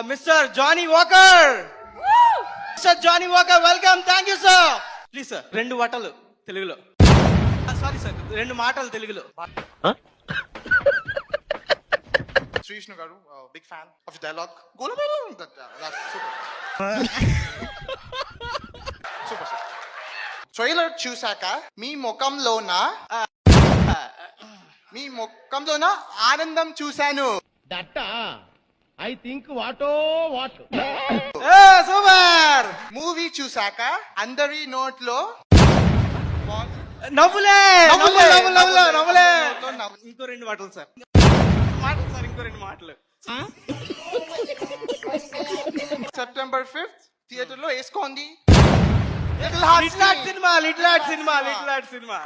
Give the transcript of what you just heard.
Mister Johnnie Walker. Mister Johnnie Walker, welcome. Thank you sir. Please sir, 2 మాటలు తెలుగులో. Sorry sir, 2 మాటలు తెలుగులో. శ్రీష్ణు గారు, బిగ్ ఫ్యాన్ ఆఫ్ డైలాగ్. గోలబేరు, that's super. Super sir. Trailer చూసాక మీ ముఖంలోన ఆనందం చూశాను. That I think what a what. Super. Movie చూసాక అందరి నోట్లో నవ్వులే. నవ్వులే. ఇంకో 2 మాటలు సార్. ఇంకో 2 మాటలు. సెప్టెంబర్ 5th థియేటర్ లో వేసుకోండి. Little heart cinema.